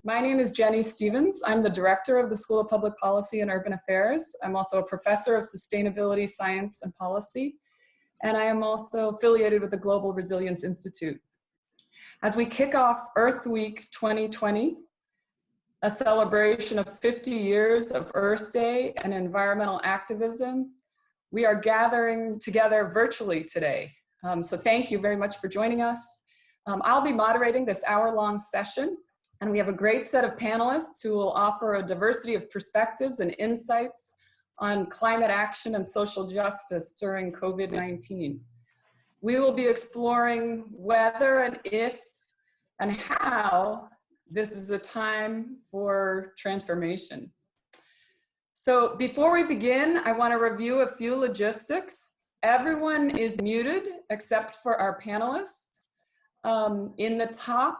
My name is Jenny Stevens. I'm the director of the School of Public Policy and Urban Affairs. I'm also a professor of sustainability, science, and policy, and I am also affiliated with the Global Resilience Institute. As we kick off Earth Week 2020, a celebration of 50 years of Earth Day and environmental activism, we are gathering together virtually today. So thank you very much for joining us. I'll be moderating this hour-long session, and we have a great set of panelists who will offer a diversity of perspectives and insights on climate action and social justice during COVID-19. We will be exploring whether and if and how this is a time for transformation. So before we begin, I want to review a few logistics. Everyone is muted except for our panelists. In the top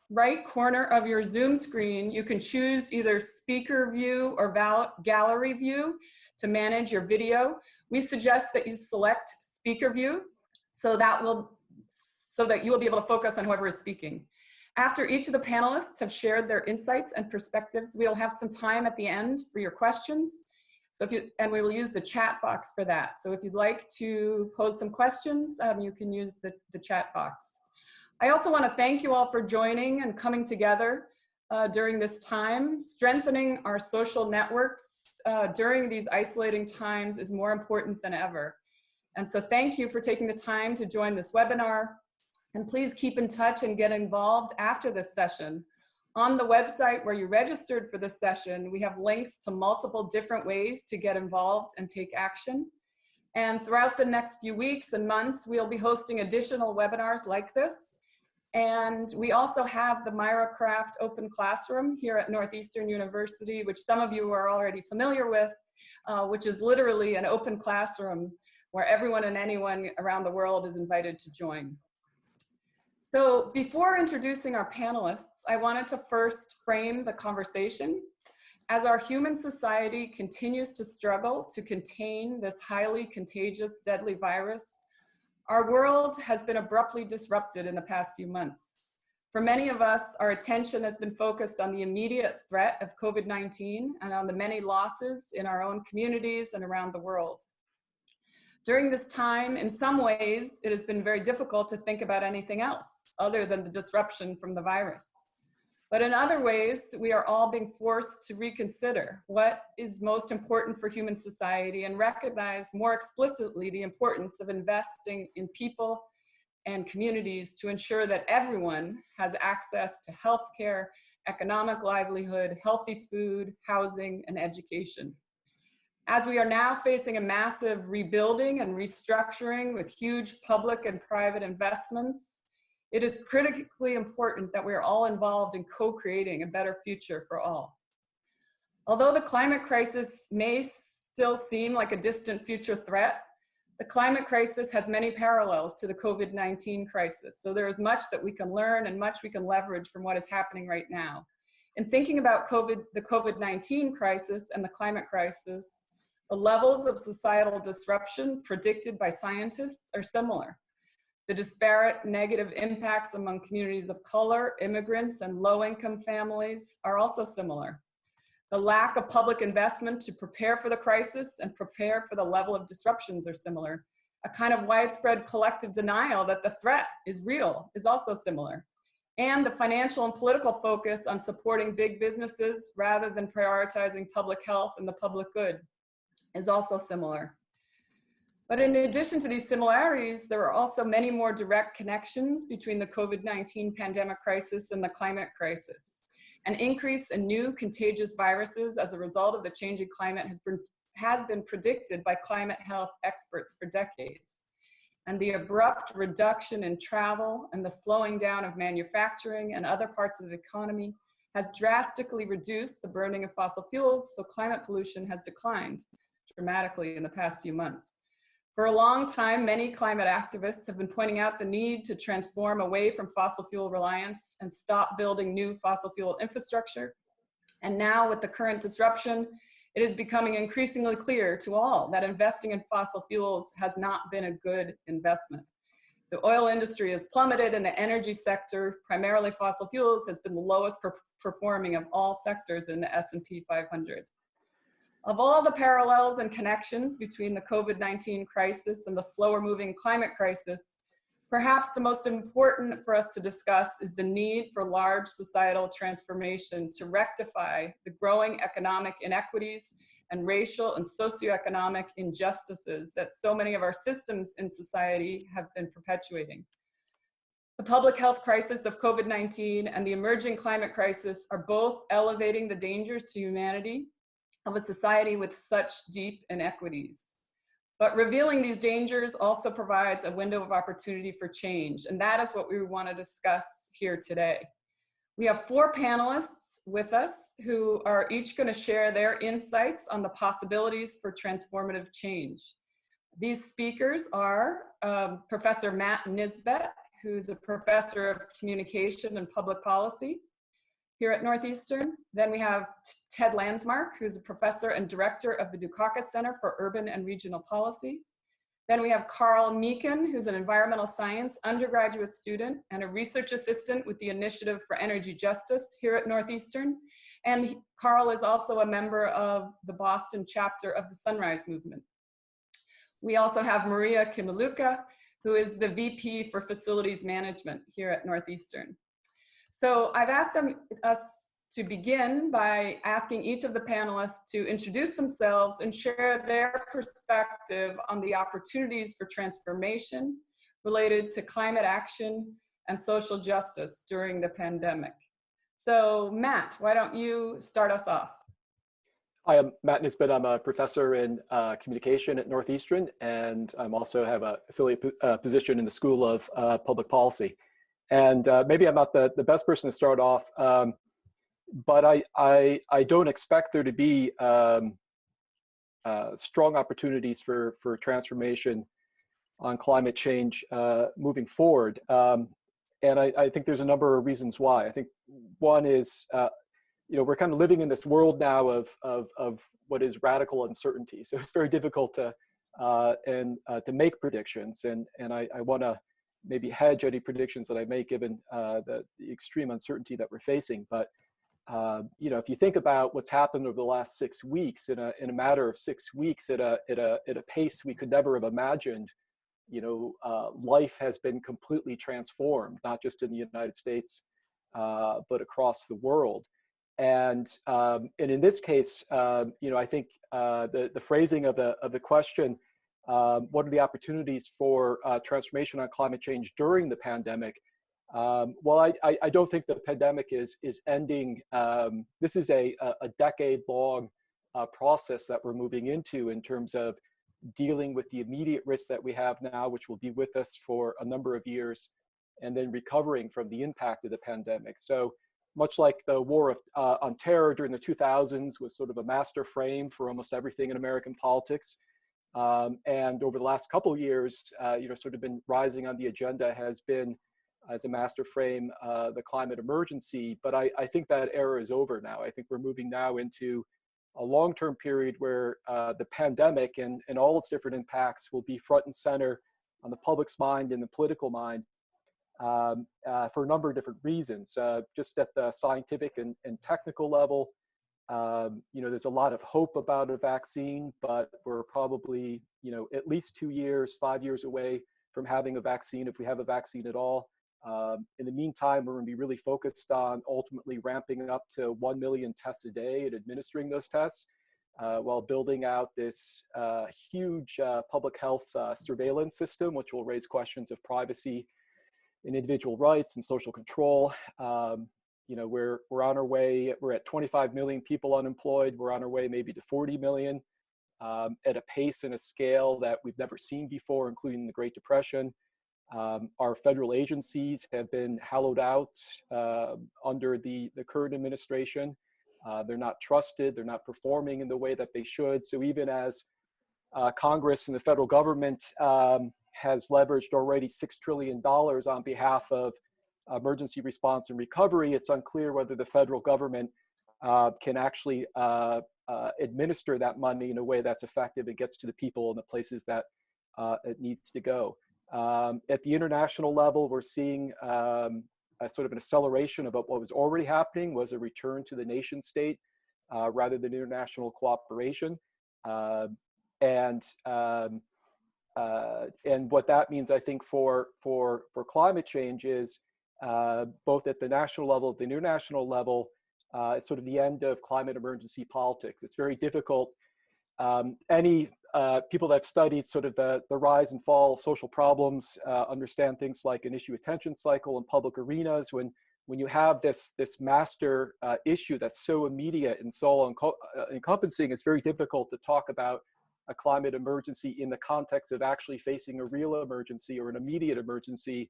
right corner of your Zoom screen, you can choose either speaker view or gallery view to manage your video. We suggest that you select speaker view so that you will be able to focus on whoever is speaking. After each of the panelists have shared their insights and perspectives, we'll have some time at the end for your questions. And we will use the chat box for that. So if you'd like to pose some questions, you can use the chat box. I also want to thank you all for joining and coming together during this time. Strengthening our social networks during these isolating times is more important than ever. And so thank you for taking the time to join this webinar. And please keep in touch and get involved after this session. On the website where you registered for this session, we have links to multiple different ways to get involved and take action. And throughout the next few weeks and months, we'll be hosting additional webinars like this. And we also have the Myra Craft Open Classroom here at Northeastern University, which some of you are already familiar with, which is literally an open classroom where everyone and anyone around the world is invited to join. So before introducing our panelists, I wanted to first frame the conversation. As our human society continues to struggle to contain this highly contagious, deadly virus, our world has been abruptly disrupted in the past few months. For many of us, our attention has been focused on the immediate threat of COVID-19 and on the many losses in our own communities and around the world. During this time, in some ways, it has been very difficult to think about anything else other than the disruption from the virus. But in other ways, we are all being forced to reconsider what is most important for human society and recognize more explicitly the importance of investing in people and communities to ensure that everyone has access to healthcare, economic livelihood, healthy food, housing, and education. As we are now facing a massive rebuilding and restructuring with huge public and private investments, it is critically important that we are all involved in co-creating a better future for all. Although the climate crisis may still seem like a distant future threat, the climate crisis has many parallels to the COVID-19 crisis. So there is much that we can learn and much we can leverage from what is happening right now. In thinking about the COVID-19 crisis and the climate crisis, the levels of societal disruption predicted by scientists are similar. The disparate negative impacts among communities of color, immigrants, and low-income families are also similar. The lack of public investment to prepare for the crisis and prepare for the level of disruptions are similar. A kind of widespread collective denial that the threat is real is also similar. And the financial and political focus on supporting big businesses rather than prioritizing public health and the public good is also similar. But in addition to these similarities, there are also many more direct connections between the COVID-19 pandemic crisis and the climate crisis. An increase in new contagious viruses as a result of the changing climate has been predicted by climate health experts for decades. And the abrupt reduction in travel and the slowing down of manufacturing and other parts of the economy has drastically reduced the burning of fossil fuels, so climate pollution has declined dramatically in the past few months. For a long time, many climate activists have been pointing out the need to transform away from fossil fuel reliance and stop building new fossil fuel infrastructure. And now with the current disruption, it is becoming increasingly clear to all that investing in fossil fuels has not been a good investment. The oil industry has plummeted, and the energy sector, primarily fossil fuels, has been the lowest performing of all sectors in the S&P 500. Of all the parallels and connections between the COVID-19 crisis and the slower moving climate crisis, perhaps the most important for us to discuss is the need for large societal transformation to rectify the growing economic inequities and racial and socioeconomic injustices that so many of our systems in society have been perpetuating. The public health crisis of COVID-19 and the emerging climate crisis are both elevating the dangers to humanity of a society with such deep inequities. But revealing these dangers also provides a window of opportunity for change, and that is what we want to discuss here today. We have 4 panelists with us who are each going to share their insights on the possibilities for transformative change. These speakers are Professor Matt Nisbet, who's a professor of communication and public policy here at Northeastern. Then we have Ted Landsmark, who's a professor and director of the Dukakis Center for Urban and Regional Policy. Then we have Carl Meekin, who's an environmental science undergraduate student and a research assistant with the Initiative for Energy Justice here at Northeastern. And Carl is also a member of the Boston chapter of the Sunrise Movement. We also have Maria Kimiluka, who is the VP for Facilities Management here at Northeastern. So I've asked us to begin by asking each of the panelists to introduce themselves and share their perspective on the opportunities for transformation related to climate action and social justice during the pandemic. So Matt, why don't you start us off? Hi, I'm Matt Nisbet. I'm a professor in communication at Northeastern, and I also have an affiliate position in the School of Public Policy. And maybe I'm not the best person to start off, but I don't expect there to be strong opportunities for transformation on climate change moving forward. And I think there's a number of reasons why. I think one is, we're kind of living in this world now of what is radical uncertainty. So it's very difficult to make predictions. And I want to maybe hedge any predictions that I make given the extreme uncertainty that we're facing. But if you think about what's happened over the last 6 weeks, in a matter of 6 weeks, at a pace we could never have imagined, life has been completely transformed, not just in the United States, but across the world. And in this case, I think the phrasing of the question, what are the opportunities for transformation on climate change during the pandemic? Well, I don't think the pandemic is ending. This is a decade-long process that we're moving into in terms of dealing with the immediate risks that we have now, which will be with us for a number of years, and then recovering from the impact of the pandemic. So much like the war on terror during the 2000s was sort of a master frame for almost everything in American politics. And over the last couple of years, sort of been rising on the agenda has been, as a master frame, the climate emergency. But I think that era is over now. I think we're moving now into a long-term period where the pandemic and all its different impacts will be front and center on the public's mind and the political mind for a number of different reasons. Just at the scientific and technical level, there's a lot of hope about a vaccine, but we're probably, at least 2 years, 5 years away from having a vaccine, if we have a vaccine at all. In the meantime, we're going to be really focused on ultimately ramping up to 1 million tests a day and administering those tests while building out this huge public health surveillance system, which will raise questions of privacy and individual rights and social control. We're on our way. We're at 25 million people unemployed. We're on our way maybe to 40 million at a pace and a scale that we've never seen before, including the Great Depression. Our federal agencies have been hollowed out under the current administration. They're not trusted. They're not performing in the way that they should. So even as Congress and the federal government has leveraged already $6 trillion on behalf of emergency response and recovery, it's unclear whether the federal government can actually administer that money in a way that's effective and gets to the people in the places that it needs to go. At the international level, we're seeing a sort of an acceleration of what was already happening, was a return to the nation state rather than international cooperation. And what that means, I think, for climate change is both at the national level, at the international level, it's sort of the end of climate emergency politics. It's very difficult. Any people that have studied sort of the rise and fall of social problems understand things like an issue attention cycle in public arenas. When you have this master issue that's so immediate and so encompassing, it's very difficult to talk about a climate emergency in the context of actually facing a real emergency or an immediate emergency,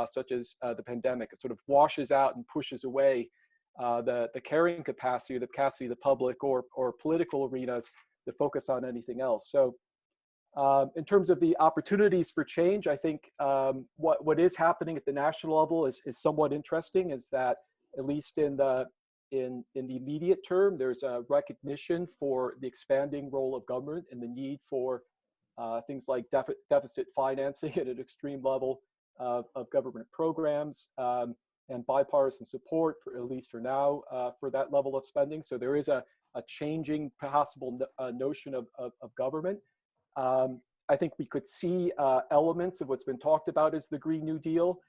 such as the pandemic. It sort of washes out and pushes away the carrying capacity, the capacity of the public or political arenas to focus on anything else. So in terms of the opportunities for change, I think what is happening at the national level is somewhat interesting, is that at least in the immediate term, there's a recognition for the expanding role of government and the need for things like deficit financing at an extreme level of government programs and bipartisan support, for at least for now, for that level of spending. So there is a changing possible notion of government. I think we could see elements of what's been talked about as the Green New Deal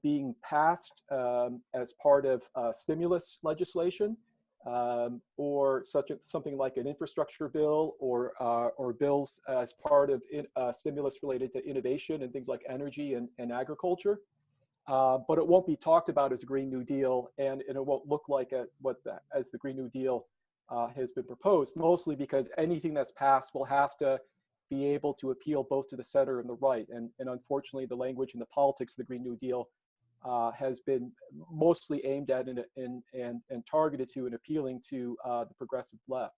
being passed as part of stimulus legislation, or something like an infrastructure bill, or bills as part of stimulus related to innovation and things like energy and agriculture. But it won't be talked about as a Green New Deal, and it won't look like as the Green New Deal has been proposed, mostly because anything that's passed will have to be able to appeal both to the center and the right. And unfortunately, the language and the politics of the Green New Deal has been mostly aimed at and targeted to and appealing to the progressive left.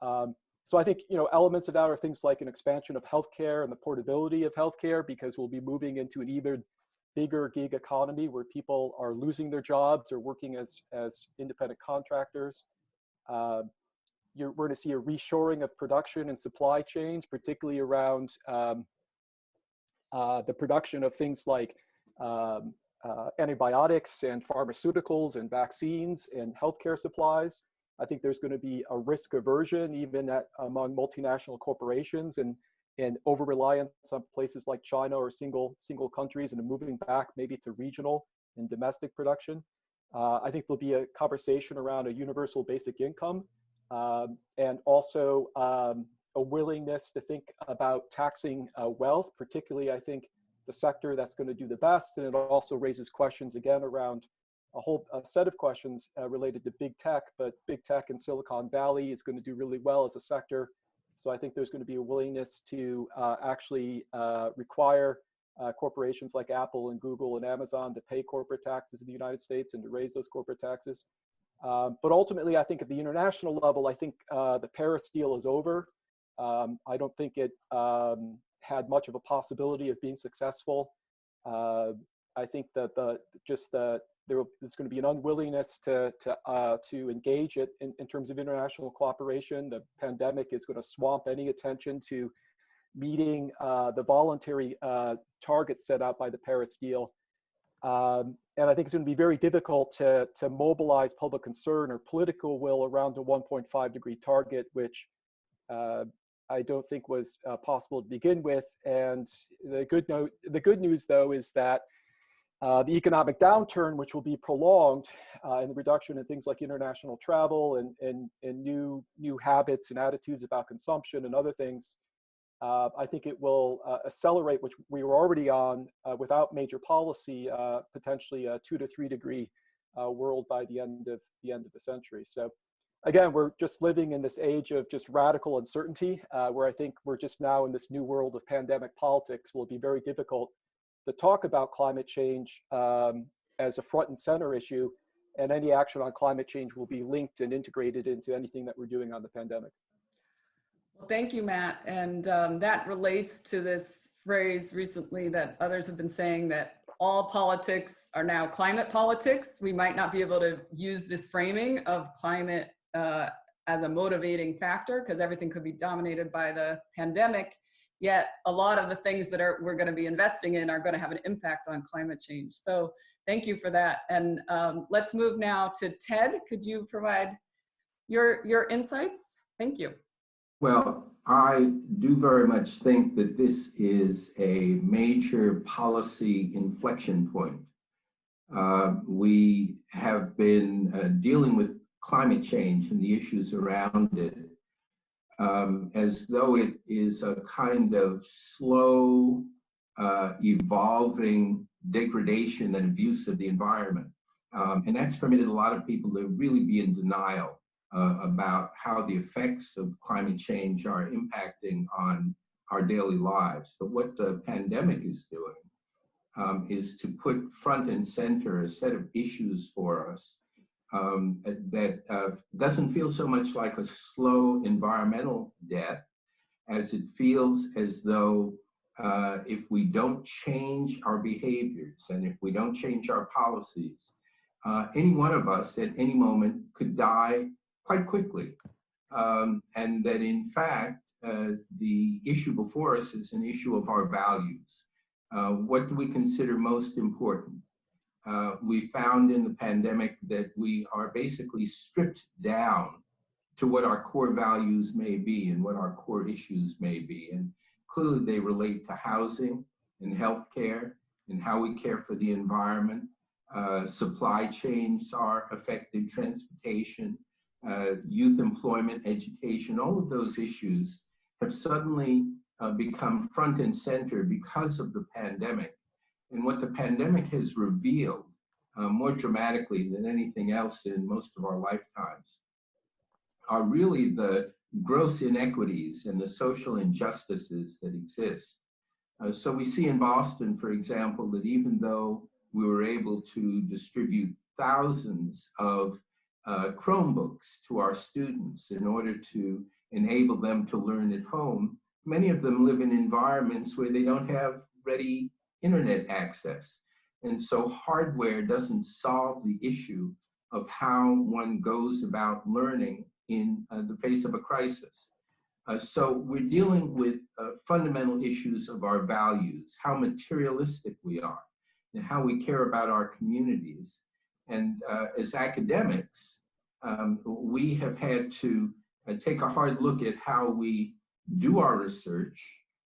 So I think, elements of that are things like an expansion of healthcare and the portability of healthcare, because we'll be moving into an even bigger gig economy where people are losing their jobs or working as independent contractors. We're going to see a reshoring of production and supply chains, particularly around the production of things like antibiotics and pharmaceuticals and vaccines and healthcare supplies. I think there's going to be a risk aversion even among multinational corporations and over-reliance on places like China or single countries, and moving back maybe to regional and domestic production. I think there'll be a conversation around a universal basic income, and also a willingness to think about taxing wealth, particularly I think the sector that's going to do the best. And it also raises questions again around a whole set of questions related to big tech, but big tech in Silicon Valley is going to do really well as a sector. So I think there's going to be a willingness to actually require corporations like Apple and Google and Amazon to pay corporate taxes in the United States and to raise those corporate taxes. But ultimately, I think at the international level, I think the Paris deal is over. I don't think it had much of a possibility of being successful. I think that there's going to be an unwillingness to engage it in terms of international cooperation. The pandemic is going to swamp any attention to meeting the voluntary targets set out by the Paris deal. And I think it's going to be very difficult to mobilize public concern or political will around the 1.5 degree target, which I don't think was possible to begin with. And the good news, though, is that the economic downturn, which will be prolonged, and the reduction in things like international travel and new habits and attitudes about consumption and other things, I think it will accelerate, which we were already on without major policy, potentially a 2 to 3 degree world by the end of the century. So again, we're just living in this age of just radical uncertainty, where I think we're just now in this new world of pandemic politics. Will be very difficult to talk about climate change as a front and center issue, and any action on climate change will be linked and integrated into anything that we're doing on the pandemic. Well, thank you, Matt. And that relates to this phrase recently that others have been saying, that all politics are now climate politics. We might not be able to use this framing of climate as a motivating factor because everything could be dominated by the pandemic. yet a lot of the things that we're going to be investing in are going to have an impact on climate change. So thank you for that. And let's move now to Ted. Could you provide your insights? Thank you. Well, I do very much think that this is a major policy inflection point. We have been dealing with climate change and the issues around it as though it is a kind of slow, evolving degradation and abuse of the environment. And that's permitted a lot of people to really be in denial about how the effects of climate change are impacting on our daily lives. But what the pandemic is doing is to put front and center a set of issues for us that doesn't feel so much like a slow environmental death as it feels as though if we don't change our behaviors and if we don't change our policies, any one of us at any moment could die quite quickly. And that in fact, the issue before us is an issue of our values. What do we consider most important? We found in the pandemic that we are basically stripped down to what our core values may be and what our core issues may be. And clearly they relate to housing and healthcare and how we care for the environment. Supply chains are affected, transportation, youth employment, education, all of those issues have suddenly become front and center because of the pandemic. And what the pandemic has revealed more dramatically than anything else in most of our lifetimes are really the gross inequities and the social injustices that exist. So we see in Boston, for example, that even though we were able to distribute thousands of Chromebooks to our students in order to enable them to learn at home, many of them live in environments where they don't have ready internet access. And so hardware doesn't solve the issue of how one goes about learning in the face of a crisis. So we're dealing with fundamental issues of our values, how materialistic we are, and how we care about our communities. And as academics, we have had to take a hard look at how we do our research,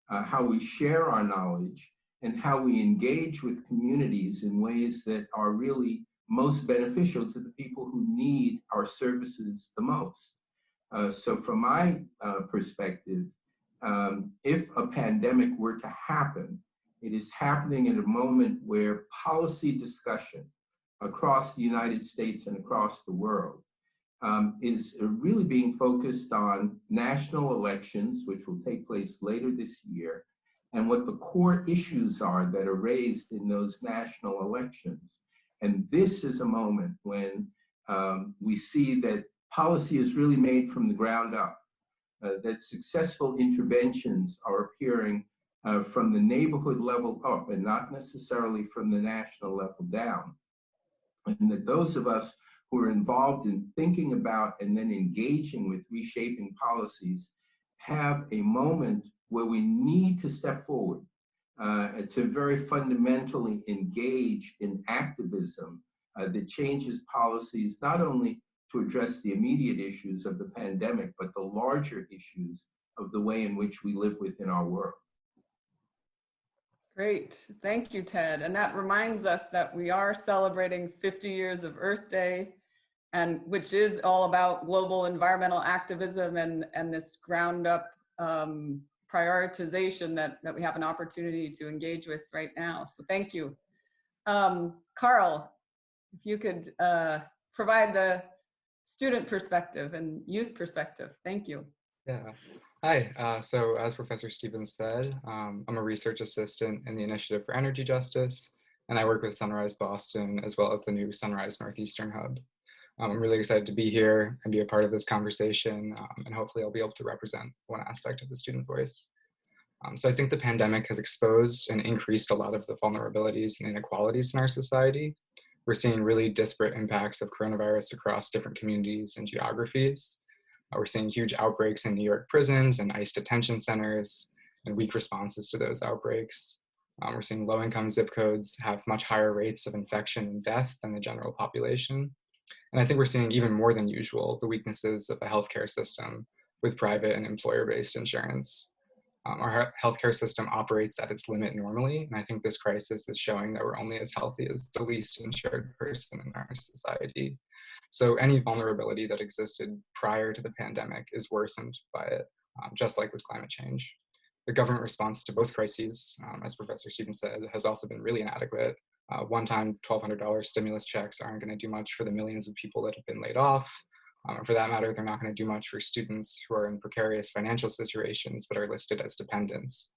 how we share our knowledge, and how we engage with communities in ways that are really most beneficial to the people who need our services the most. So from my perspective, if a pandemic were to happen, it is happening at a moment where policy discussion across the United States and across the world is really being focused on national elections, which will take place later this year, and what the core issues are that are raised in those national elections. And this is a moment when we see that policy is really made from the ground up, that successful interventions are appearing from the neighborhood level up and not necessarily from the national level down. And that those of us who are involved in thinking about and then engaging with reshaping policies have a moment where we need to step forward to very fundamentally engage in activism that changes policies, not only to address the immediate issues of the pandemic, but the larger issues of the way in which we live within our world. Great, thank you, Ted. And that reminds us that we are celebrating 50 years of Earth Day, and which is all about global environmental activism and this ground up prioritization that we have an opportunity to engage with right now. So thank you. Carl, if you could provide the student perspective and youth perspective. Thank you. Yeah. Hi. So as Professor Stevens said, I'm a research assistant in the Initiative for Energy Justice, and I work with Sunrise Boston as well as the new Sunrise Northeastern Hub. I'm really excited to be here and be a part of this conversation, and hopefully I'll be able to represent one aspect of the student voice. So I think the pandemic has exposed and increased a lot of the vulnerabilities and inequalities in our society. We're seeing really disparate impacts of coronavirus across different communities and geographies. We're seeing huge outbreaks in New York prisons and ICE detention centers, and weak responses to those outbreaks. We're seeing low-income zip codes have much higher rates of infection and death than the general population. And I think we're seeing even more than usual the weaknesses of a healthcare system with private and employer-based insurance. Our healthcare system operates at its limit normally, and I think this crisis is showing that we're only as healthy as the least insured person in our society. So any vulnerability that existed prior to the pandemic is worsened by it, just like with climate change. The government response to both crises, as Professor Stevens said, has also been really inadequate. One-time $1,200 stimulus checks aren't going to do much for the millions of people that have been laid off. And for that matter, they're not going to do much for students who are in precarious financial situations but are listed as dependents.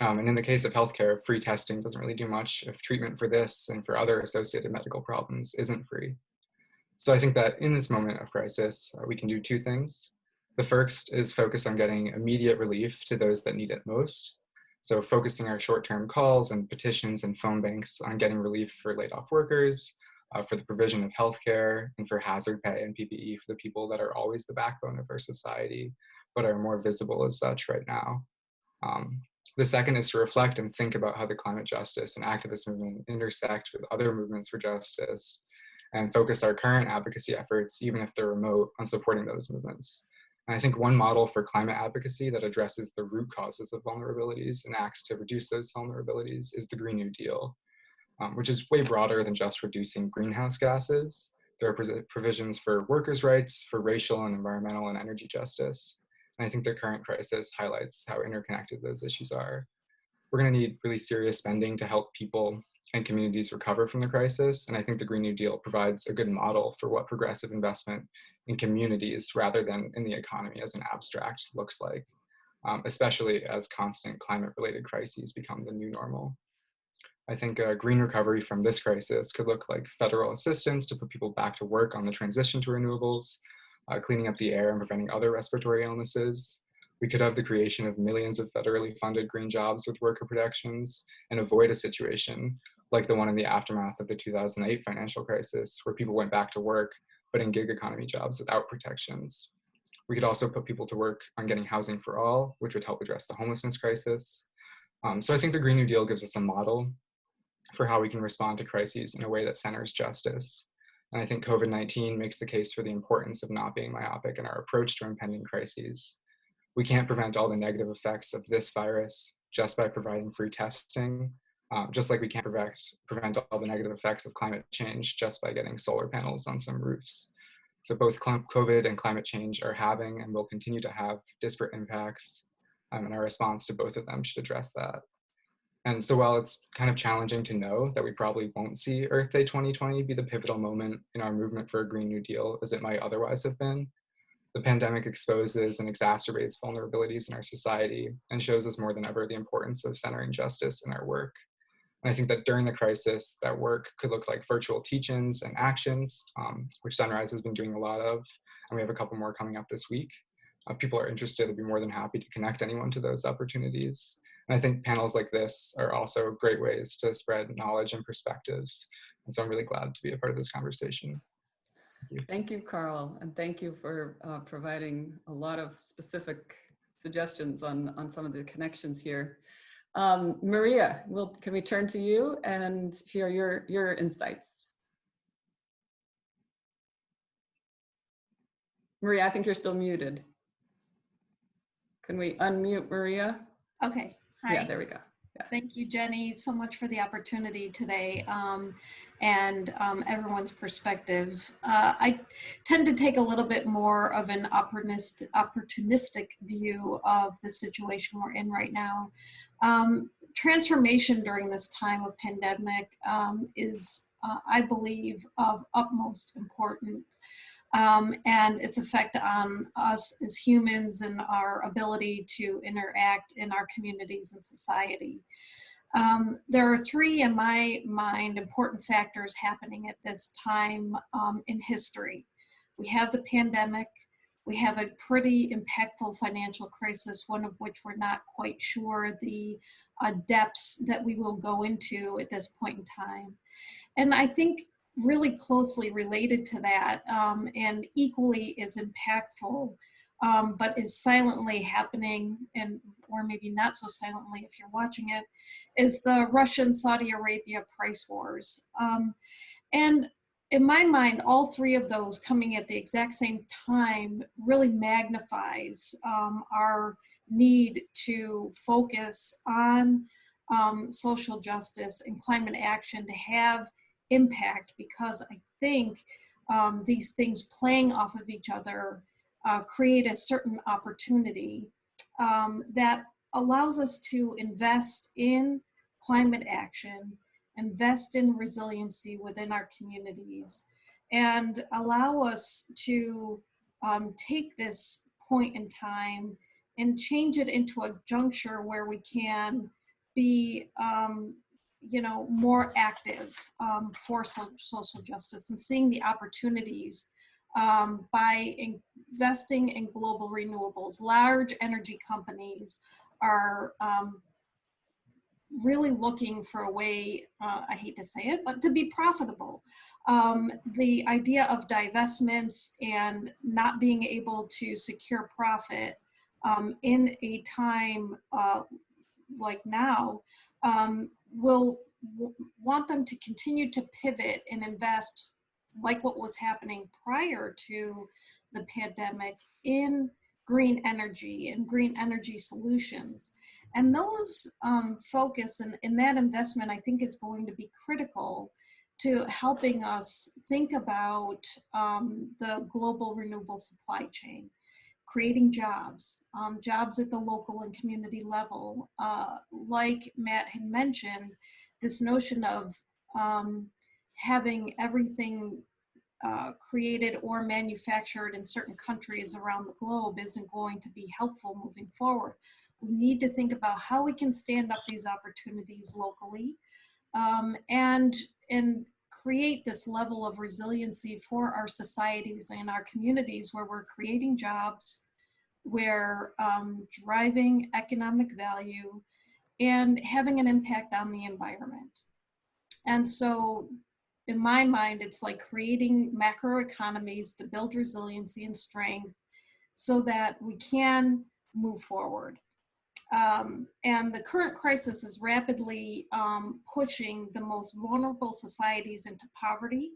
And in the case of healthcare, free testing doesn't really do much if treatment for this and for other associated medical problems isn't free. So I think that in this moment of crisis, we can do two things. The first is focus on getting immediate relief to those that need it most. So focusing our short-term calls and petitions and phone banks on getting relief for laid-off workers, for the provision of healthcare, and for hazard pay and PPE for the people that are always the backbone of our society, but are more visible as such right now. The second is to reflect and think about how the climate justice and activist movement intersect with other movements for justice, and focus our current advocacy efforts, even if they're remote, on supporting those movements. And I think one model for climate advocacy that addresses the root causes of vulnerabilities and acts to reduce those vulnerabilities is the Green New Deal, which is way broader than just reducing greenhouse gases. There are provisions for workers' rights, for racial and environmental and energy justice. And I think the current crisis highlights how interconnected those issues are. We're going to need really serious spending to help people and communities recover from the crisis. And I think the Green New Deal provides a good model for what progressive investment in communities rather than in the economy as an abstract looks like, especially as constant climate-related crises become the new normal. I think a green recovery from this crisis could look like federal assistance to put people back to work on the transition to renewables, cleaning up the air and preventing other respiratory illnesses. We could have the creation of millions of federally funded green jobs with worker protections and avoid a situation like the one in the aftermath of the 2008 financial crisis, where people went back to work, but in gig economy jobs without protections. We could also put people to work on getting housing for all, which would help address the homelessness crisis. So I think the Green New Deal gives us a model for how we can respond to crises in a way that centers justice. And I think COVID-19 makes the case for the importance of not being myopic in our approach to impending crises. We can't prevent all the negative effects of this virus just by providing free testing, just like we can't prevent all the negative effects of climate change just by getting solar panels on some roofs. So both COVID and climate change are having and will continue to have disparate impacts, and our response to both of them should address that. And so while it's kind of challenging to know that we probably won't see Earth Day 2020 be the pivotal moment in our movement for a Green New Deal as it might otherwise have been, the pandemic exposes and exacerbates vulnerabilities in our society and shows us more than ever the importance of centering justice in our work. And I think that during the crisis, that work could look like virtual teach-ins and actions, which Sunrise has been doing a lot of, and we have a couple more coming up this week. If people are interested, I'd be more than happy to connect anyone to those opportunities. And I think panels like this are also great ways to spread knowledge and perspectives. And so I'm really glad to be a part of this conversation. Thank you, Carl, and thank you for providing a lot of specific suggestions on some of the connections here. Maria, can we turn to you and hear your insights? Maria, I think you're still muted. Can we unmute Maria? Okay. Hi. Yeah, there we go. Yeah. Thank you, Jenny, so much for the opportunity today and everyone's perspective. I tend to take a little bit more of an opportunistic view of the situation we're in right now. Transformation during this time of pandemic is, I believe, of utmost importance. And its effect on us as humans and our ability to interact in our communities and society. There are three, in my mind, important factors happening at this time in history. We have the pandemic, we have a pretty impactful financial crisis, one of which we're not quite sure the depths that we will go into at this point in time. And I think really closely related to that and equally as impactful but is silently happening, and or maybe not so silently if you're watching it, is the Russian-Saudi Arabia price wars. And in my mind, all three of those coming at the exact same time really magnifies our need to focus on social justice and climate action to have impact, because I think these things playing off of each other create a certain opportunity that allows us to invest in climate action, invest in resiliency within our communities, and allow us to take this point in time and change it into a juncture where we can be more active for social justice and seeing the opportunities by investing in global renewables. Large energy companies are really looking for a way, I hate to say it, but to be profitable. The idea of divestments and not being able to secure profit in a time like now will want them to continue to pivot and invest, like what was happening prior to the pandemic, in green energy and green energy solutions. And those focus and that investment, I think, is going to be critical to helping us think about the global renewable supply chain, creating jobs, jobs at the local and community level. Like Matt had mentioned, this notion of having everything created or manufactured in certain countries around the globe isn't going to be helpful moving forward. We need to think about how we can stand up these opportunities locally and create this level of resiliency for our societies and our communities, where we're creating jobs, we're driving economic value, and having an impact on the environment. And so in my mind, it's like creating macroeconomies to build resiliency and strength so that we can move forward. And the current crisis is rapidly pushing the most vulnerable societies into poverty,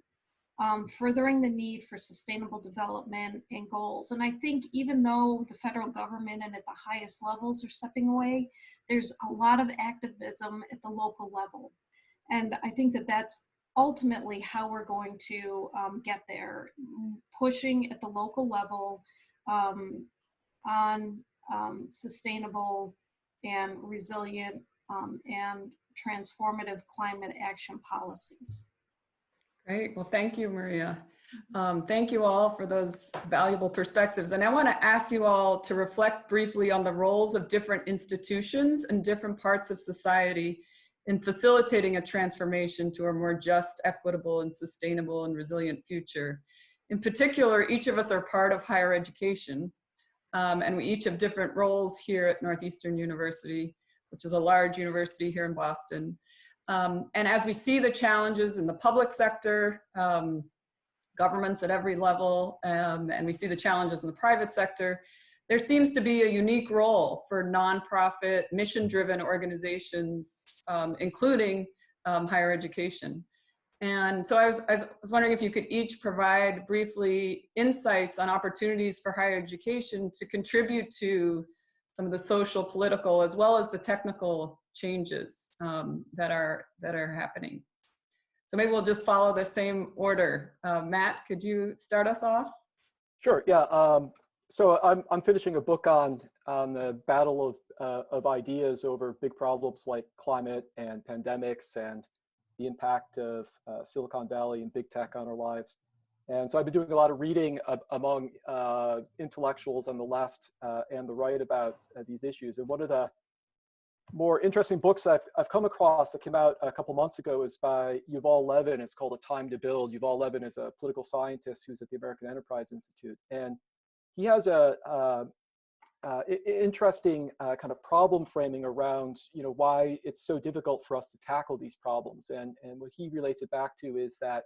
furthering the need for sustainable development and goals. And I think even though the federal government and at the highest levels are stepping away, there's a lot of activism at the local level. And I think that that's ultimately how we're going to get there, pushing at the local level on sustainable and resilient and transformative climate action policies. Great. Well, thank you, Maria. Thank you all for those valuable perspectives. And I want to ask you all to reflect briefly on the roles of different institutions and different parts of society in facilitating a transformation to a more just, equitable, and sustainable and resilient future. In particular, each of us are part of higher education, and we each have different roles here at Northeastern University, which is a large university here in Boston. And as we see the challenges in the public sector, governments at every level, and we see the challenges in the private sector, there seems to be a unique role for nonprofit, mission-driven organizations, including higher education. And so I was wondering if you could each provide briefly insights on opportunities for higher education to contribute to some of the social, political, as well as the technical changes that are happening. So maybe we'll just follow the same order. Matt, could you start us off? Sure. Yeah. So I'm finishing a book on the battle of ideas over big problems like climate and pandemics and the impact of Silicon Valley and big tech on our lives. And so I've been doing a lot of reading among intellectuals on the left and the right about these issues. And one of the more interesting books I've come across that came out a couple months ago is by Yuval Levin. It's called A Time to Build. Yuval Levin is a political scientist who's at the American Enterprise Institute. And he has a interesting kind of problem framing around, why it's so difficult for us to tackle these problems. And what he relates it back to is that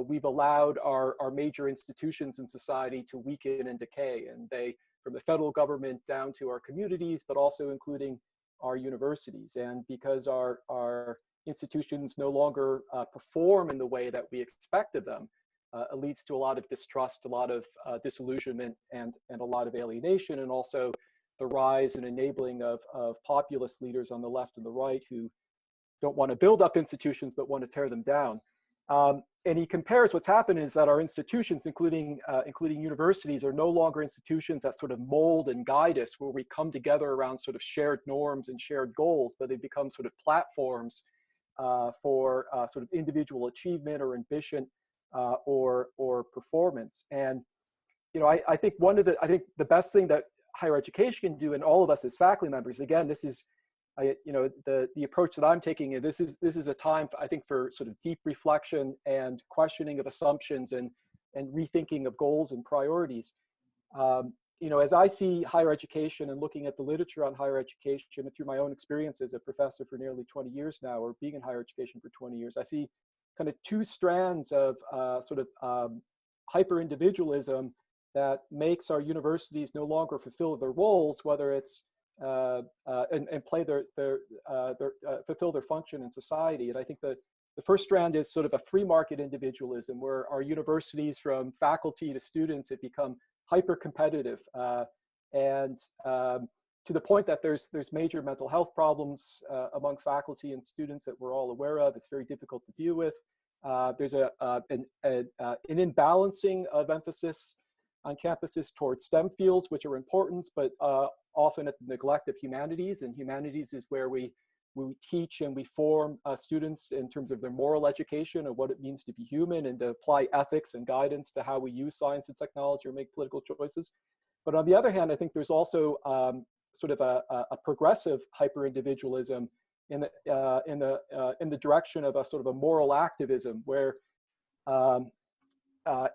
we've allowed our major institutions in society to weaken and decay, and they the federal government down to our communities, but also including our universities. And because our institutions no longer perform in the way that we expect of them, it leads to a lot of distrust, a lot of disillusionment, and a lot of alienation, and also the rise and enabling of populist leaders on the left and the right who don't want to build up institutions but want to tear them down. And he compares what's happened is that our institutions, including universities, are no longer institutions that sort of mold and guide us, where we come together around sort of shared norms and shared goals, but they become sort of platforms for sort of individual achievement or ambition or performance. And I think the best thing that higher education can do, and all of us as faculty members, again, this is the approach that I'm taking. This is a time, I think, for sort of deep reflection and questioning of assumptions and rethinking of goals and priorities. As I see higher education and looking at the literature on higher education, and through my own experience as a professor for nearly 20 years now, or being in higher education for 20 years, I see kind of two strands of hyper individualism that makes our universities no longer fulfill their roles, whether it's and play fulfill their function in society. And I think that the first strand is sort of a free market individualism, where our universities, from faculty to students, have become hyper competitive, and to the point that there's major mental health problems among faculty and students that we're all aware of. It's very difficult to deal with. There's an imbalancing of emphasis on campuses towards STEM fields, which are important, but often at the neglect of humanities. And humanities is where we teach and we form students in terms of their moral education of what it means to be human, and to apply ethics and guidance to how we use science and technology or make political choices. But on the other hand, I think there's also sort of a progressive hyper-individualism in the direction of a sort of a moral activism, where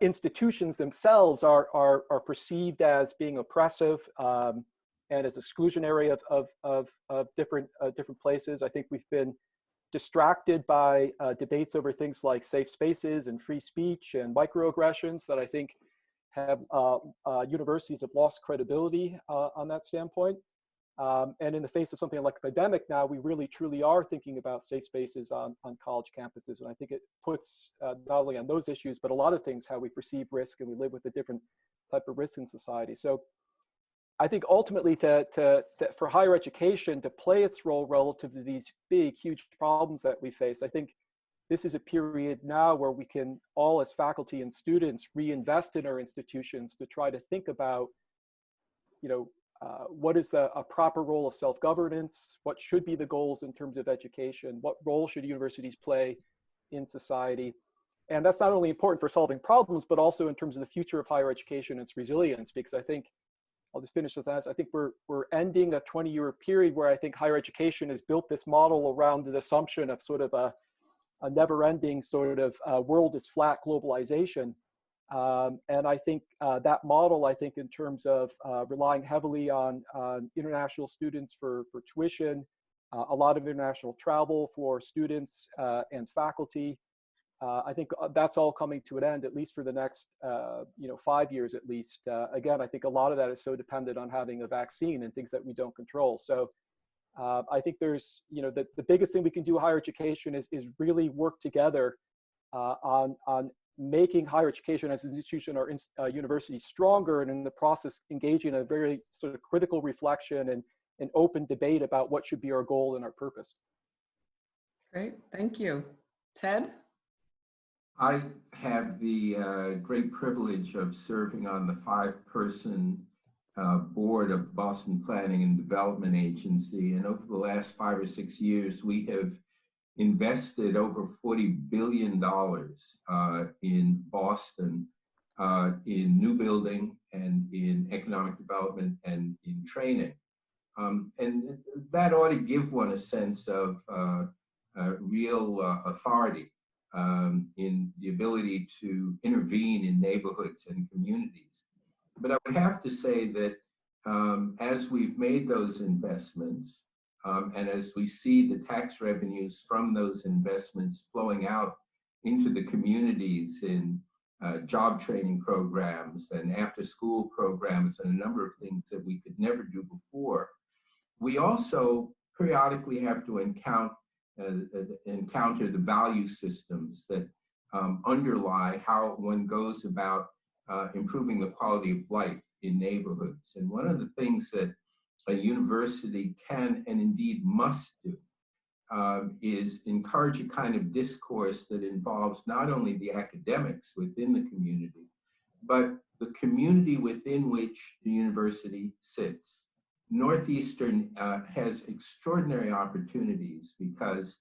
institutions themselves are perceived as being oppressive and as exclusionary of different places. I think we've been distracted by debates over things like safe spaces and free speech and microaggressions that I think have universities have lost credibility on that standpoint. And in the face of something like a pandemic now, we really truly are thinking about safe spaces on college campuses. And I think it puts not only on those issues, but a lot of things, how we perceive risk, and we live with a different type of risk in society. So I think ultimately for higher education to play its role relative to these big, huge problems that we face, I think this is a period now where we can all, as faculty and students, reinvest in our institutions to try to think about, what is a proper role of self-governance? What should be the goals in terms of education? What role should universities play in society? And that's not only important for solving problems, but also in terms of the future of higher education and its resilience, because I think, I'll just finish with that. I think we're ending a 20-year period where I think higher education has built this model around the assumption of sort of a never-ending sort of world is flat globalization. And I think that model, I think in terms of relying heavily on international students for tuition, a lot of international travel for students and faculty, I think that's all coming to an end, at least for the next 5 years at least. Again, I think a lot of that is so dependent on having a vaccine and things that we don't control. So I think there's, the biggest thing we can do in higher education is really work together on making higher education as an institution or university stronger, and in the process engaging in a very sort of critical reflection and an open debate about what should be our goal and our purpose. Great, thank you. Ted? I have the great privilege of serving on the 5-person board of Boston Planning and Development Agency, and over the last 5 or 6 years, we have invested over $40 billion in Boston in new building and in economic development and in training. And that ought to give one a sense of real authority in the ability to intervene in neighborhoods and communities. But I would have to say that as we've made those investments, and as we see the tax revenues from those investments flowing out into the communities in job training programs and after-school programs and a number of things that we could never do before. We also periodically have to encounter the value systems that underlie how one goes about improving the quality of life in neighborhoods. And one of the things that a university can and indeed must do is encourage a kind of discourse that involves not only the academics within the community, but the community within which the university sits. Northeastern has extraordinary opportunities because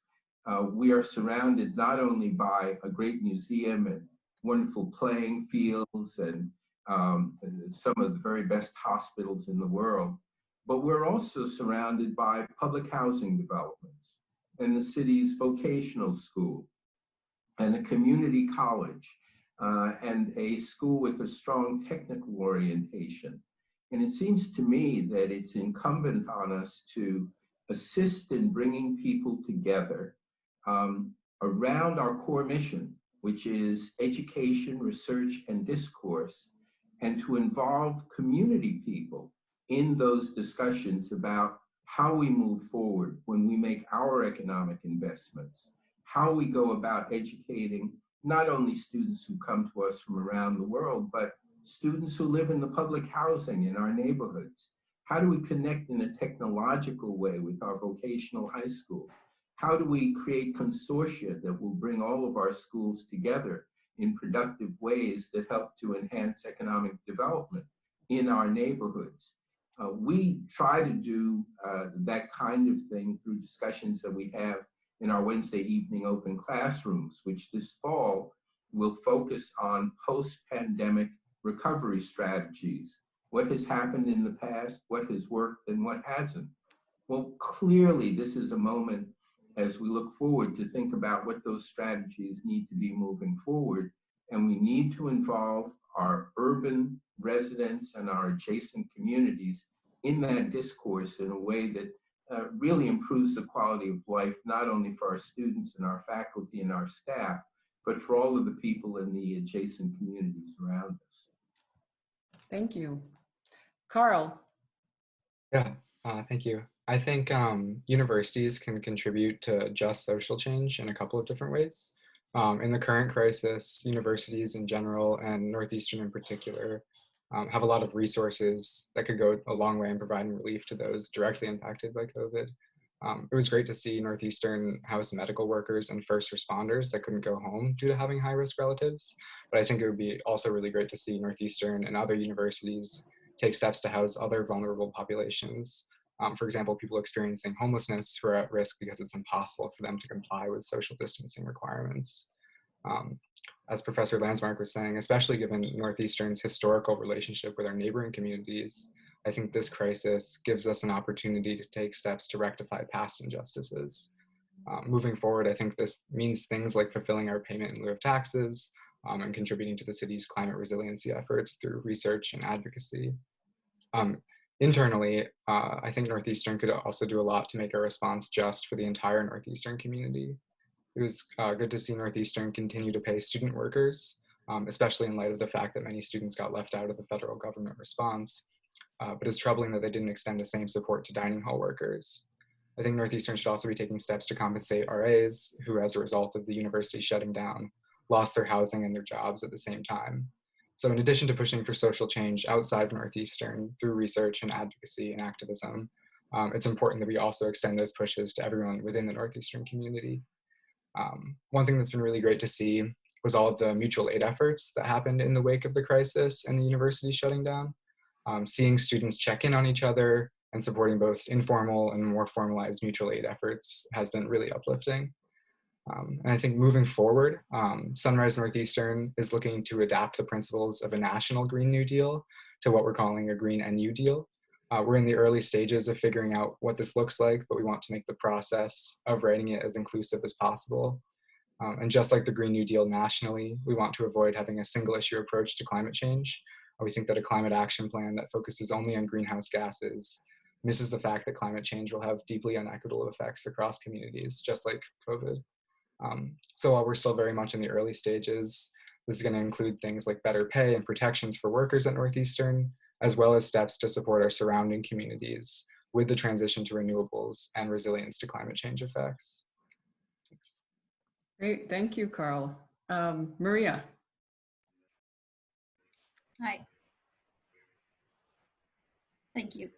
we are surrounded not only by a great museum and wonderful playing fields and some of the very best hospitals in the world, but we're also surrounded by public housing developments and the city's vocational school and a community college and a school with a strong technical orientation. And it seems to me that it's incumbent on us to assist in bringing people together around our core mission, which is education, research, and discourse, and to involve community people in those discussions about how we move forward when we make our economic investments, how we go about educating not only students who come to us from around the world, but students who live in the public housing in our neighborhoods. How do we connect in a technological way with our vocational high school? How do we create consortia that will bring all of our schools together in productive ways that help to enhance economic development in our neighborhoods? We try to do that kind of thing through discussions that we have in our Wednesday evening open classrooms, which this fall will focus on post-pandemic recovery strategies. What has happened in the past, what has worked, and what hasn't? Well, clearly this is a moment as we look forward to think about what those strategies need to be moving forward. And we need to involve our urban residents and our adjacent communities in that discourse in a way that really improves the quality of life, not only for our students and our faculty and our staff, but for all of the people in the adjacent communities around us. Thank you. Carl. Yeah, thank you. I think universities can contribute to just social change in a couple of different ways. In the current crisis, universities in general and Northeastern in particular have a lot of resources that could go a long way in providing relief to those directly impacted by COVID. It was great to see Northeastern house medical workers and first responders that couldn't go home due to having high-risk relatives. But I think it would be also really great to see Northeastern and other universities take steps to house other vulnerable populations. For example, people experiencing homelessness who are at risk because it's impossible for them to comply with social distancing requirements. As Professor Landsmark was saying, especially given Northeastern's historical relationship with our neighboring communities, I think this crisis gives us an opportunity to take steps to rectify past injustices. Moving forward, I think this means things like fulfilling our payment in lieu of taxes and contributing to the city's climate resiliency efforts through research and advocacy. Internally, I think Northeastern could also do a lot to make our response just for the entire Northeastern community. It was good to see Northeastern continue to pay student workers, especially in light of the fact that many students got left out of the federal government response. But it's troubling that they didn't extend the same support to dining hall workers. I think Northeastern should also be taking steps to compensate RAs who, as a result of the university shutting down, lost their housing and their jobs at the same time. So in addition to pushing for social change outside of Northeastern through research and advocacy and activism, it's important that we also extend those pushes to everyone within the Northeastern community. One thing that's been really great to see was all of the mutual aid efforts that happened in the wake of the crisis and the university shutting down. Seeing students check in on each other and supporting both informal and more formalized mutual aid efforts has been really uplifting. And I think moving forward, Sunrise Northeastern is looking to adapt the principles of a national Green New Deal to what we're calling a Green NU deal. We're in the early stages of figuring out what this looks like, but we want to make the process of writing it as inclusive as possible. And just like the Green New Deal nationally, we want to avoid having a single issue approach to climate change. We think that a climate action plan that focuses only on greenhouse gases misses the fact that climate change will have deeply inequitable effects across communities, just like COVID. So while we're still very much in the early stages, This is going to include things like better pay and protections for workers at Northeastern, as well as steps to support our surrounding communities with the transition to renewables and resilience to climate change effects. Thanks. Great, thank you, Carl. Maria. Hi. Thank you.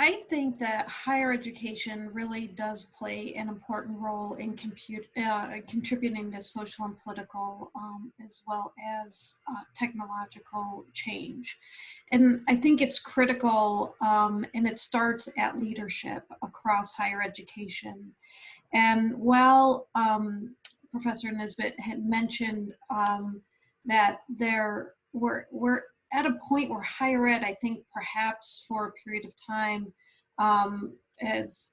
I think that higher education really does play an important role in contributing to social and political as well as technological change. And I think it's critical, and it starts at leadership across higher education. And while Professor Nisbet had mentioned that we're at a point where higher ed, I think perhaps for a period of time, has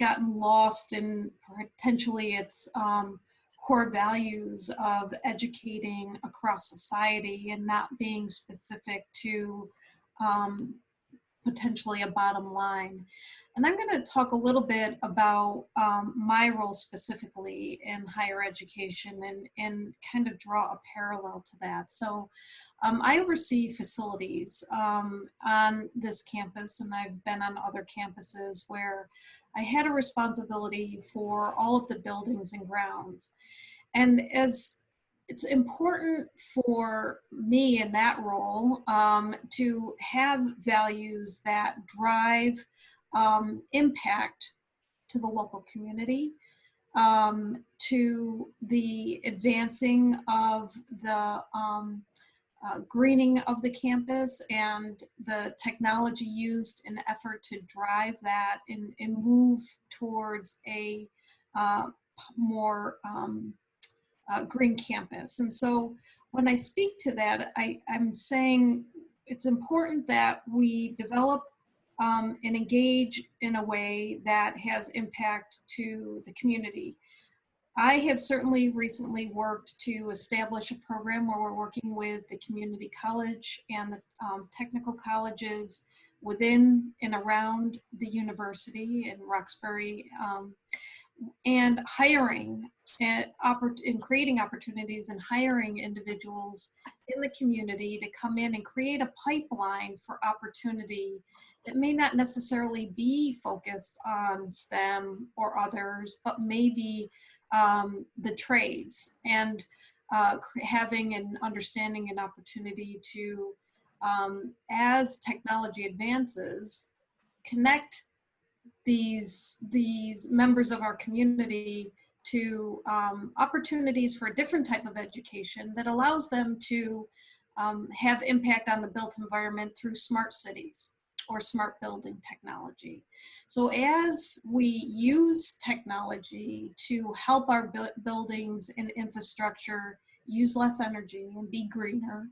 gotten lost in potentially its core values of educating across society and not being specific to potentially a bottom line. And I'm going to talk a little bit about my role specifically in higher education and kind of draw a parallel to that. So I oversee facilities on this campus, and I've been on other campuses where I had a responsibility for all of the buildings and grounds. And as it's important for me in that role to have values that drive impact to the local community, to the advancing of the greening of the campus and the technology used in the effort to drive that and move towards a more green campus. And so when I speak to that, I'm saying it's important that we develop and engage in a way that has impact to the community. I have certainly recently worked to establish a program where we're working with the community college and the technical colleges within and around the university in Roxbury, and hiring and creating opportunities and hiring individuals in the community to come in and create a pipeline for opportunity that may not necessarily be focused on STEM or others, but maybe the trades, and having an understanding and opportunity to, as technology advances, connect these members of our community to opportunities for a different type of education that allows them to have impact on the built environment through smart cities or smart building technology. So as we use technology to help our buildings and infrastructure use less energy and be greener,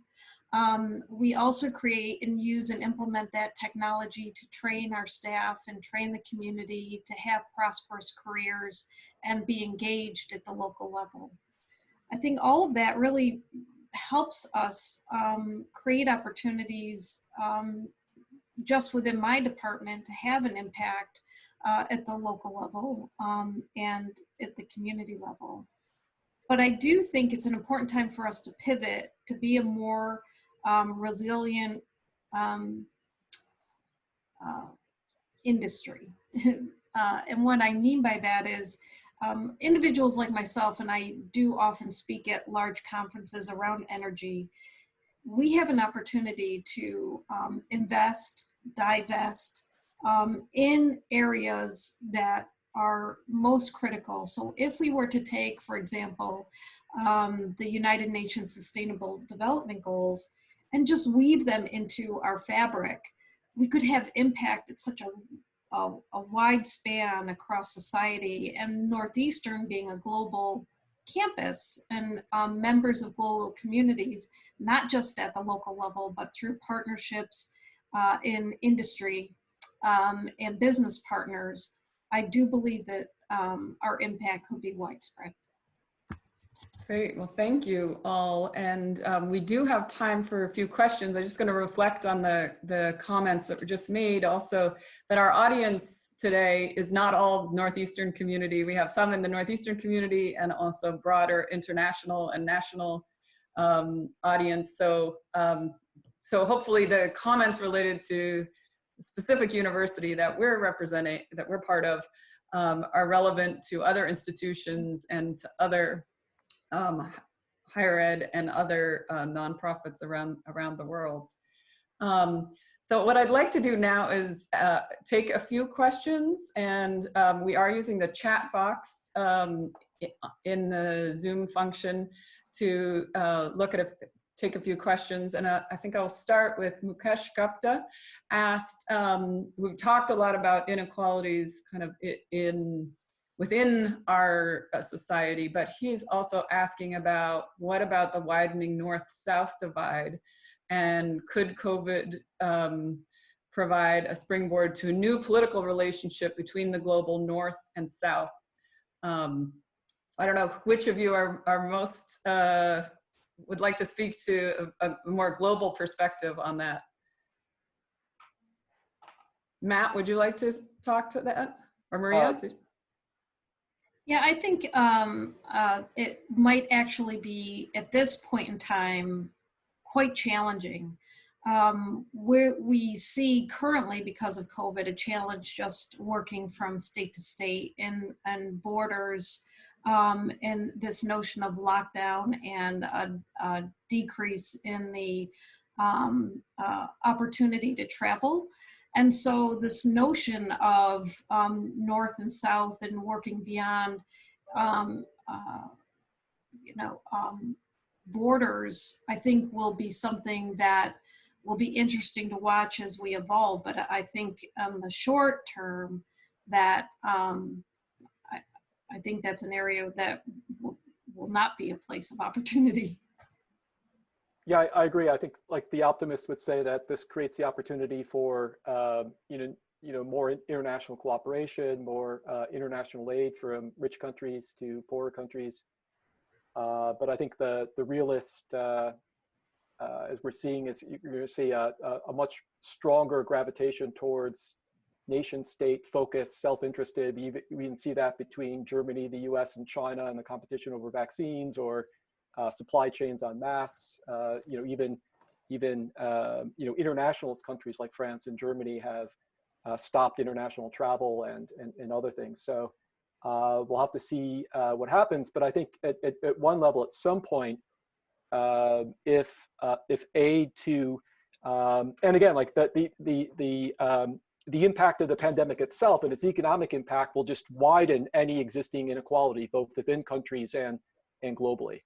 we also create and use and implement that technology to train our staff and train the community to have prosperous careers and be engaged at the local level. I think all of that really helps us create opportunities just within my department to have an impact at the local level and at the community level. But I do think it's an important time for us to pivot to be a more resilient industry. And what I mean by that is individuals like myself, and I do often speak at large conferences around energy, we have an opportunity to invest, divest in areas that are most critical. So if we were to take, for example, the United Nations Sustainable Development Goals and just weave them into our fabric, we could have impact at such a wide span across society. And Northeastern being a global campus and members of global communities, not just at the local level, but through partnerships in industry and business partners, I do believe that our impact could be widespread. Great. Well, thank you all. And we do have time for a few questions. I'm just going to reflect on the comments that were just made. Also, that our audience today is not all Northeastern community. We have some in the Northeastern community and also broader international and national audience. So, so hopefully the comments related to the specific university that we're representing, that we're part of, are relevant to other institutions and to other higher ed and other nonprofits around the world. So what I'd like to do now is take a few questions, and we are using the chat box in the Zoom function to take a few questions. And I think I'll start with Mukesh Gupta asked, we've talked a lot about inequalities kind of within our society, but he's also asking about what about the widening north-south divide, and could COVID provide a springboard to a new political relationship between the global north and south? I don't know which of you are most, would like to speak to a more global perspective on that. Matt, would you like to talk to that? Or Maria? Yeah, I think it might actually be, at this point in time, quite challenging. We see currently, because of COVID, a challenge just working from state to state and borders, and this notion of lockdown and a decrease in the opportunity to travel. And so this notion of north and south and working beyond, borders, I think will be something that will be interesting to watch as we evolve. But I think on the short term that I think that's an area that will not be a place of opportunity. Yeah, I agree. I think, like, the optimist would say that this creates the opportunity for more international cooperation, more international aid from rich countries to poorer countries. But I think the realist, as we're seeing, is you're going to see a much stronger gravitation towards nation-state focused, self-interested. We even see that between Germany, the US, and China, and the competition over vaccines, or supply chains on masks. Even internationalist countries like France and Germany have stopped international travel and other things. So we'll have to see what happens. But I think at one level, at some point, if aid to and again, like the impact of the pandemic itself and its economic impact will just widen any existing inequality, both within countries and globally.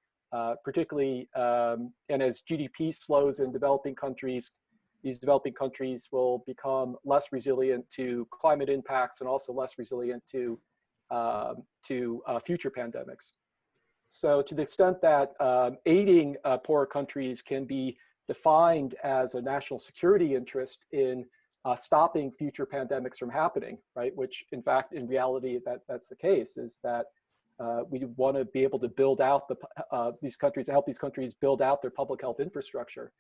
Particularly, and as GDP slows in developing countries, these developing countries will become less resilient to climate impacts and also less resilient to future pandemics. So to the extent that aiding poorer countries can be defined as a national security interest in stopping future pandemics from happening, right? Which, in fact, in reality, that's the case, is that we want to be able to build out these countries, help these countries build out their public health infrastructure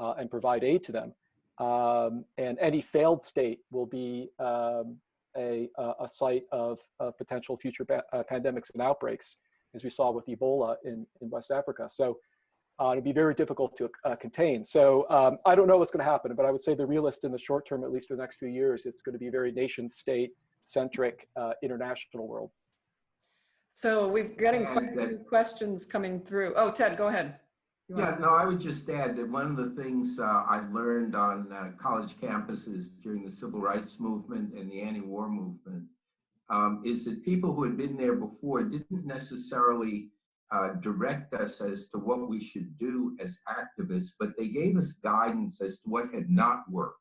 and provide aid to them. And any failed state will be a site of potential future pandemics and outbreaks, as we saw with Ebola in West Africa. So it'd be very difficult to contain. So I don't know what's going to happen, but I would say the realist in the short term, at least for the next few years, it's going to be a very nation state centric international world. So we've getting quite a few questions coming through. Oh, Ted, go ahead. Yeah, no, I would just add that one of the things I learned on college campuses during the civil rights movement and the anti-war movement is that people who had been there before didn't necessarily direct us as to what we should do as activists, but they gave us guidance as to what had not worked.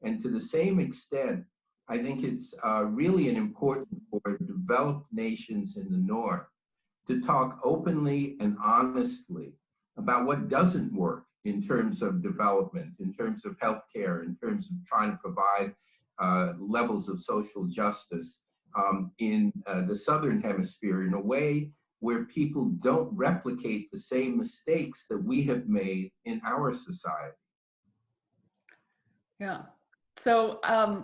And to the same extent, I think it's really important for developed nations in the North to talk openly and honestly about what doesn't work in terms of development, in terms of healthcare, in terms of trying to provide levels of social justice in the Southern Hemisphere in a way where people don't replicate the same mistakes that we have made in our society. Yeah. So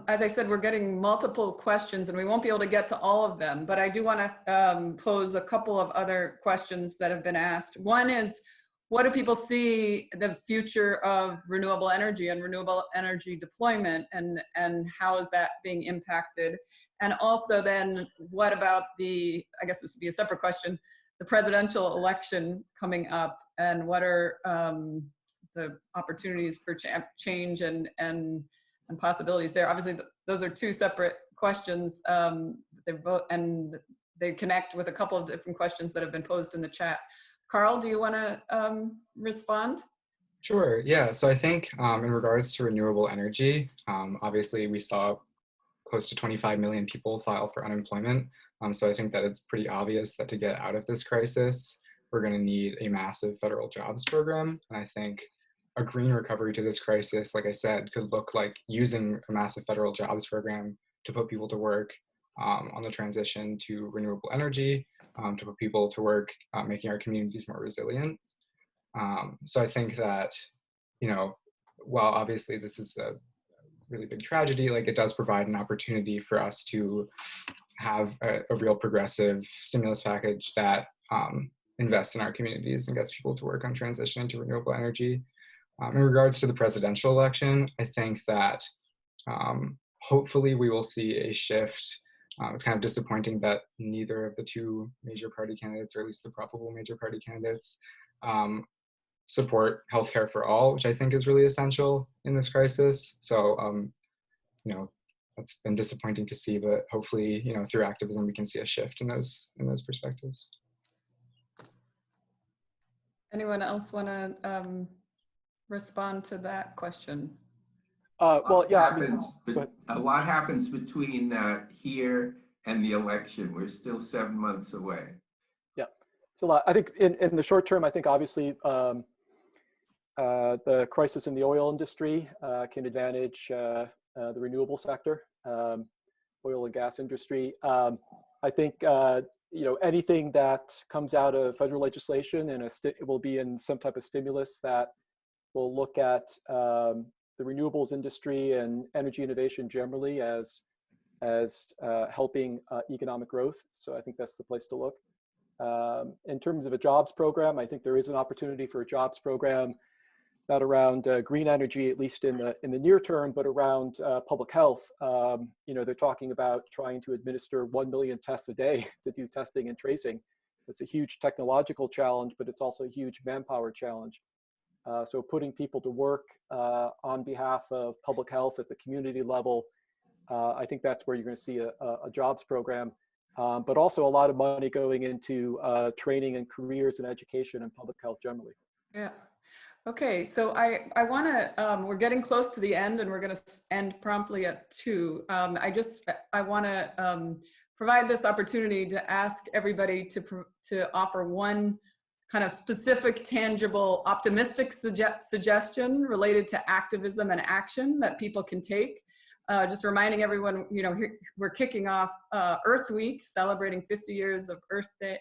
as I said, we're getting multiple questions and we won't be able to get to all of them, but I do want to pose a couple of other questions that have been asked. One is, what do people see the future of renewable energy and renewable energy deployment, and how is that being impacted? And also then, what about the, I guess this would be a separate question, the presidential election coming up, and what are the opportunities for change and possibilities there? Obviously, those are two separate questions. They're both, and they connect with a couple of different questions that have been posed in the chat. Carl, do you want to respond? Sure, yeah. So I think in regards to renewable energy, obviously we saw close to 25 million people file for unemployment. So I think that it's pretty obvious that to get out of this crisis, we're going to need a massive federal jobs program. And I think a green recovery to this crisis, like I said, could look like using a massive federal jobs program to put people to work on the transition to renewable energy, to put people to work making our communities more resilient. So I think that, you know, while obviously this is a really big tragedy, like it does provide an opportunity for us to have a real progressive stimulus package that invests in our communities and gets people to work on transitioning to renewable energy. In regards to the presidential election, I think that hopefully we will see a shift. It's kind of disappointing that neither of the two major party candidates, or at least the probable major party candidates, support healthcare for all, which I think is really essential in this crisis. So, you know, that's been disappointing to see, but hopefully, you know, through activism, we can see a shift in those perspectives. Anyone else want to respond to that question? Well, yeah. A lot happens between here and the election. We're still 7 months away. Yeah, it's a lot. I think in the short term, I think obviously the crisis in the oil industry can advantage the renewable sector, oil and gas industry. I think you know, anything that comes out of federal legislation and it will be in some type of stimulus that will look at the renewables industry and energy innovation generally as helping economic growth. So I think that's the place to look. In terms of a jobs program, I think there is an opportunity for a jobs program, not around green energy, at least in the near term, but around public health. You know, they're talking about trying to administer 1 million tests a day to do testing and tracing. It's a huge technological challenge, but it's also a huge manpower challenge. So putting people to work on behalf of public health at the community level, I think that's where you're going to see a jobs program, but also a lot of money going into training and careers and education and public health generally. Yeah. Okay, so I want to, we're getting close to the end and we're going to end promptly at 2. I want to provide this opportunity to ask everybody to offer one kind of specific, tangible, optimistic suggestion related to activism and action that people can take. Just reminding everyone, you know, we're kicking off Earth Week, celebrating 50 years of Earth Day.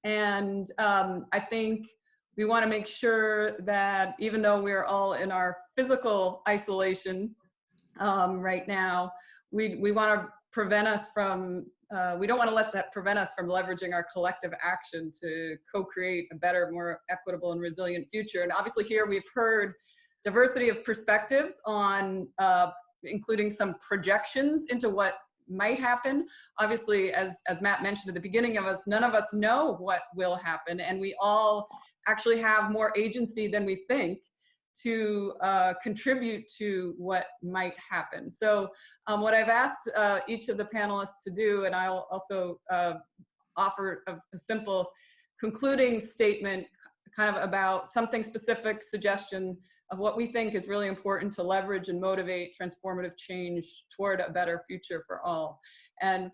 And I think we want to make sure that even though we're all in our physical isolation right now, we want to prevent us from, we don't want to let that prevent us from leveraging our collective action to co-create a better, more equitable and resilient future. And obviously here we've heard diversity of perspectives on including some projections into what might happen. Obviously, as Matt mentioned at the beginning of us, none of us know what will happen, and we all actually have more agency than we think to contribute to what might happen. So what I've asked each of the panelists to do, and I'll also offer a simple concluding statement kind of about something specific suggestion of what we think is really important to leverage and motivate transformative change toward a better future for all. And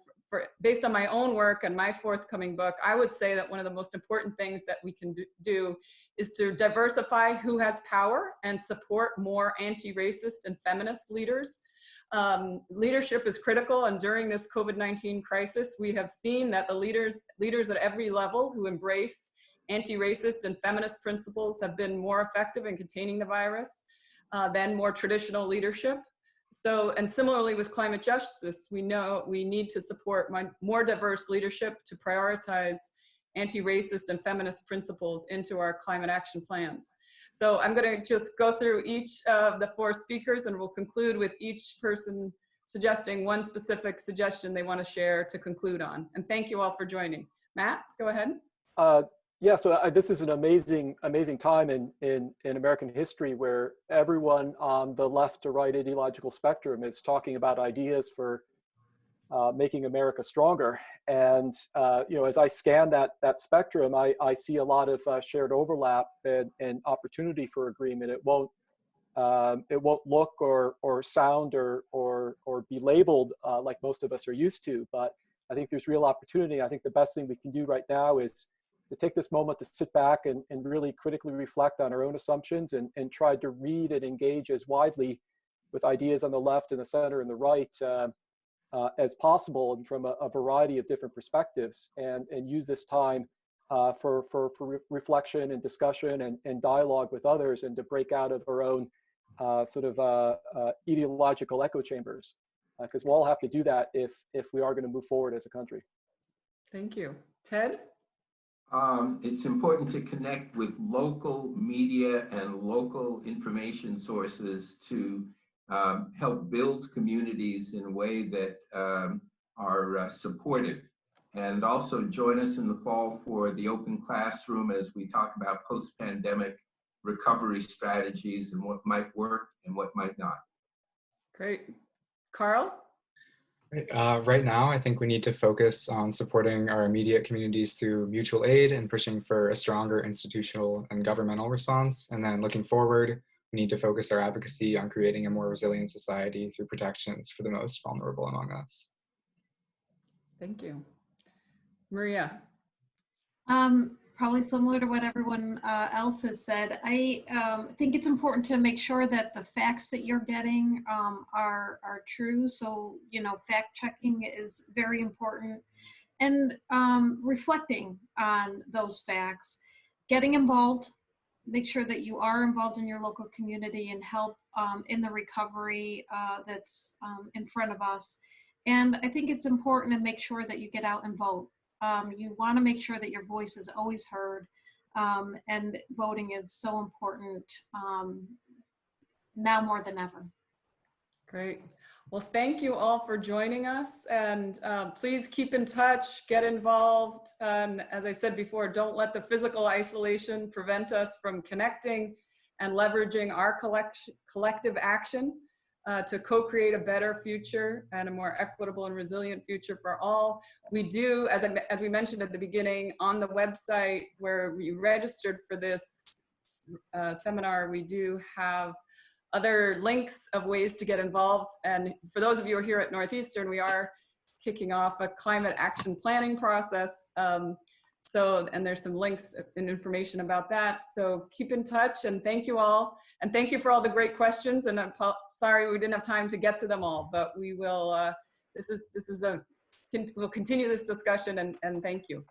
based on my own work and my forthcoming book, I would say that one of the most important things that we can do is to diversify who has power and support more anti-racist and feminist leaders. Leadership is critical, and during this COVID-19 crisis, we have seen that the leaders at every level who embrace anti-racist and feminist principles have been more effective in containing the virus than more traditional leadership. So, and similarly with climate justice, we know we need to support more diverse leadership to prioritize anti-racist and feminist principles into our climate action plans. So I'm going to just go through each of the 4 speakers, and we'll conclude with each person suggesting one specific suggestion they want to share to conclude on. And thank you all for joining. Matt, go ahead. Yeah, so this is an amazing time in American history where everyone on the left to right ideological spectrum is talking about ideas for making America stronger. And as I scan that spectrum, I see a lot of shared overlap and opportunity for agreement. It won't look or sound or be labeled like most of us are used to, but I think there's real opportunity. I think the best thing we can do right now is to take this moment to sit back and really critically reflect on our own assumptions and try to read and engage as widely with ideas on the left and the center and the right as possible, and from a variety of different perspectives, and use this time for reflection and discussion and dialogue with others, and to break out of our own ideological echo chambers, because we'll all have to do that if we are going to move forward as a country. Thank you. Ted? It's important to connect with local media and local information sources to help build communities in a way that are supportive. And also join us in the fall for the open classroom as we talk about post-pandemic recovery strategies and what might work and what might not. Great. Carl? Right now, I think we need to focus on supporting our immediate communities through mutual aid and pushing for a stronger institutional and governmental response. And then looking forward, we need to focus our advocacy on creating a more resilient society through protections for the most vulnerable among us. Thank you. Maria? Probably similar to what everyone else has said. I think it's important to make sure that the facts that you're getting are true. So, fact checking is very important, and reflecting on those facts, getting involved, make sure that you are involved in your local community and help in the recovery that's in front of us. And I think it's important to make sure that you get out and vote. You want to make sure that your voice is always heard, and voting is so important now more than ever. Great. Well, thank you all for joining us, and please keep in touch, get involved. As I said before, don't let the physical isolation prevent us from connecting and leveraging our collective action to co-create a better future and a more equitable and resilient future for all. We do, as we mentioned at the beginning, on the website where we registered for this seminar, we do have other links of ways to get involved. And for those of you who are here at Northeastern, we are kicking off a climate action planning process. And there's some links and information about that. So keep in touch, and thank you all. And thank you for all the great questions. And I'm sorry we didn't have time to get to them all, but we will, we'll continue this discussion, and thank you.